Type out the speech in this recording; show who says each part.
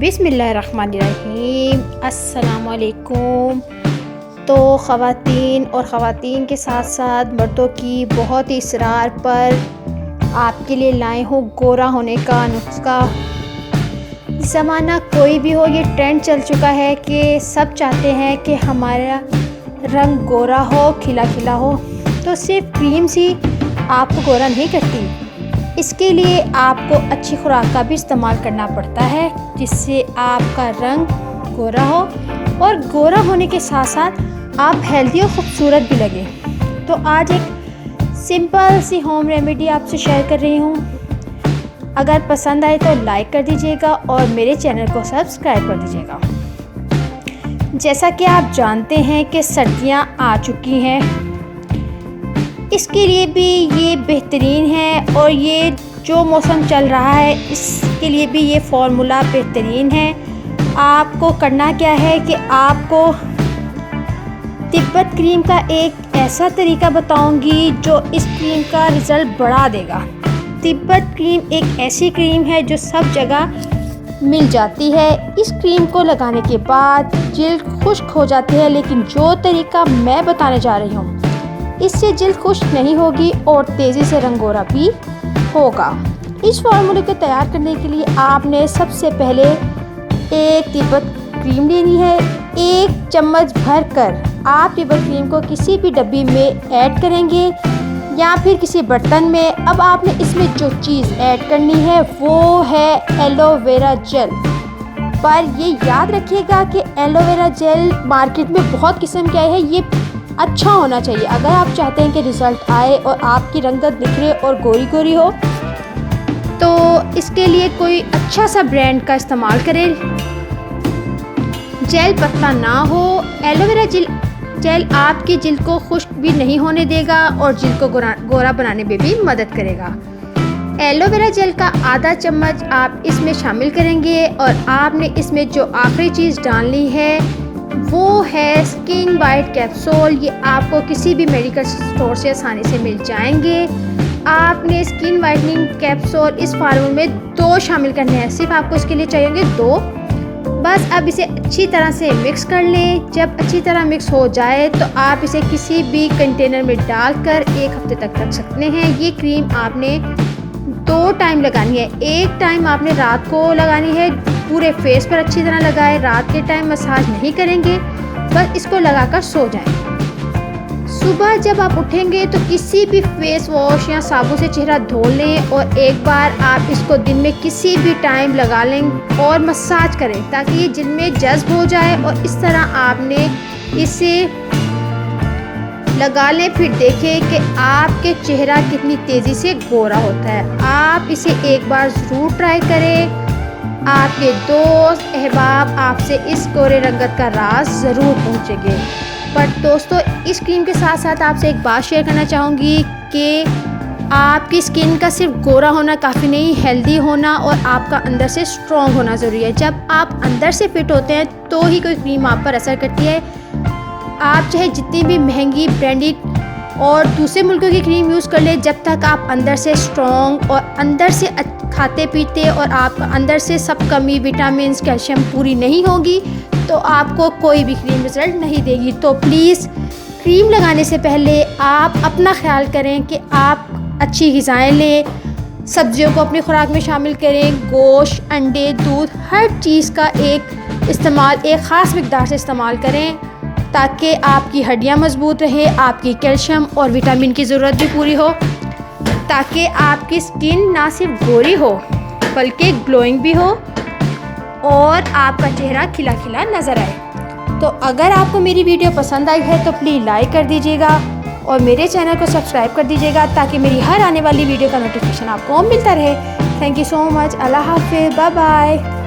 Speaker 1: बिस्मिल्लाहिर्रहमानिर्रहीम। अस्सलामुअलैकुम। तो ख़वातीन और ख़वातीन के साथ साथ मर्दों की बहुत ही इसरार पर आपके लिए लाए हूँ गोरा होने का नुस्खा। ज़माना कोई भी हो, ये ट्रेंड चल चुका है कि सब चाहते हैं कि हमारा रंग गोरा हो, खिला खिला हो। तो सिर्फ क्रीम सी आपको गोरा नहीं करती, इसके लिए आपको अच्छी खुराक का भी इस्तेमाल करना पड़ता है, जिससे आपका रंग गोरा हो और गोरा होने के साथ साथ आप हेल्दी और ख़ूबसूरत भी लगे। तो आज एक सिंपल सी होम रेमेडी आपसे शेयर कर रही हूँ। अगर पसंद आए तो लाइक कर दीजिएगा और मेरे चैनल को सब्सक्राइब कर दीजिएगा। जैसा कि आप जानते हैं कि सर्दियाँ आ चुकी हैं, इसके लिए भी ये बेहतरीन है और ये जो मौसम चल रहा है इसके लिए भी ये फार्मूला बेहतरीन है। आपको करना क्या है कि आपको तिब्बत क्रीम का एक ऐसा तरीका बताऊंगी जो इस क्रीम का रिज़ल्ट बढ़ा देगा। तिब्बत क्रीम एक ऐसी क्रीम है जो सब जगह मिल जाती है। इस क्रीम को लगाने के बाद जिल्द खुश्क हो जाती है, लेकिन जो तरीका मैं बताने जा रही हूँ इससे जिल्द खुश्क नहीं होगी और तेज़ी से रंग गोरा भी होगा। इस फार्मूले को तैयार करने के लिए आपने सबसे पहले एक तिब्बत क्रीम लेनी है। 1 चम्मच भर कर आप तिब्बत क्रीम को किसी भी डब्बी में ऐड करेंगे या फिर किसी बर्तन में। अब आपने इसमें जो चीज़ ऐड करनी है वो है एलोवेरा जेल। पर ये याद रखिएगा कि एलोवेरा जेल मार्केट में बहुत किस्म के आए हैं, ये अच्छा होना चाहिए अगर आप चाहते हैं कि रिज़ल्ट आए और आपकी रंगत निखरे और गोरी गोरी हो। तो इसके लिए कोई अच्छा सा ब्रांड का इस्तेमाल करें। जेल पतला ना हो। एलोवेरा जेल आपकी जिल्द को खुश्क भी नहीं होने देगा और जिल्द को गोरा बनाने में भी मदद करेगा। एलोवेरा जेल का आधा चम्मच आप इसमें शामिल करेंगे और आपने इसमें जो आखिरी चीज़ डालनी है वो है स्किन वाइट कैप्सूल। ये आपको किसी भी मेडिकल स्टोर से आसानी से मिल जाएंगे। आपने स्किन वाइटनिंग कैप्सूल इस फार्मूले में 2 शामिल करने हैं, सिर्फ आपको इसके लिए चाहिए 2 बस। अब इसे अच्छी तरह से मिक्स कर लें। जब अच्छी तरह मिक्स हो जाए तो आप इसे किसी भी कंटेनर में डालकर 1 हफ्ते तक रख सकते हैं। ये क्रीम आपने 2 टाइम लगानी है। एक टाइम आपने रात को लगानी है, पूरे फेस पर अच्छी तरह लगाए। रात के टाइम मसाज नहीं करेंगे, बस इसको लगाकर सो जाएं। सुबह जब आप उठेंगे तो किसी भी फेस वॉश या साबुन से चेहरा धो लें और एक बार आप इसको दिन में किसी भी टाइम लगा लें और मसाज करें ताकि ये जिल्द में जज्ब हो जाए। और इस तरह आपने इसे लगा लें, फिर देखें कि आपके चेहरा कितनी तेज़ी से गोरा होता है। आप इसे एक बार ज़रूर ट्राई करें। आपके दोस्त अहबाब आपसे इस गोरे रंगत का राज ज़रूर पूछेंगे। पर दोस्तों, इस क्रीम के साथ साथ आपसे एक बात शेयर करना चाहूँगी कि आपकी स्किन का सिर्फ गोरा होना काफ़ी नहीं, हेल्दी होना और आपका अंदर से स्ट्रॉन्ग होना ज़रूरी है। जब आप अंदर से फिट होते हैं तो ही कोई क्रीम आप पर असर करती है। आप चाहे जितनी भी महंगी ब्रांडेड और दूसरे मुल्कों की क्रीम यूज़ कर ले, जब तक आप अंदर से स्ट्रॉन्ग और अंदर से खाते पीते और आप अंदर से सब कमी विटामिन कैल्शियम पूरी नहीं होगी तो आपको कोई भी क्रीम रिज़ल्ट नहीं देगी। तो प्लीज़ क्रीम लगाने से पहले आप अपना ख्याल करें कि आप अच्छी ग़िज़ाएँ लें, सब्जियों को अपनी खुराक में शामिल करें, गोश्त, अंडे, दूध, हर चीज़ का एक इस्तेमाल एक ख़ास मिक़दार से इस्तेमाल करें ताकि आपकी हड्डियां मजबूत रहे, आपकी कैल्शियम और विटामिन की ज़रूरत भी पूरी हो, ताकि आपकी स्किन ना सिर्फ गोरी हो बल्कि ग्लोइंग भी हो और आपका चेहरा खिला खिला नज़र आए। तो अगर आपको मेरी वीडियो पसंद आई है तो प्लीज़ लाइक कर दीजिएगा और मेरे चैनल को सब्सक्राइब कर दीजिएगा ताकि मेरी हर आने वाली वीडियो का नोटिफिकेशन आपको मिलता रहे। Thank you so much. अल्लाह हाफ़िज़। Bye bye.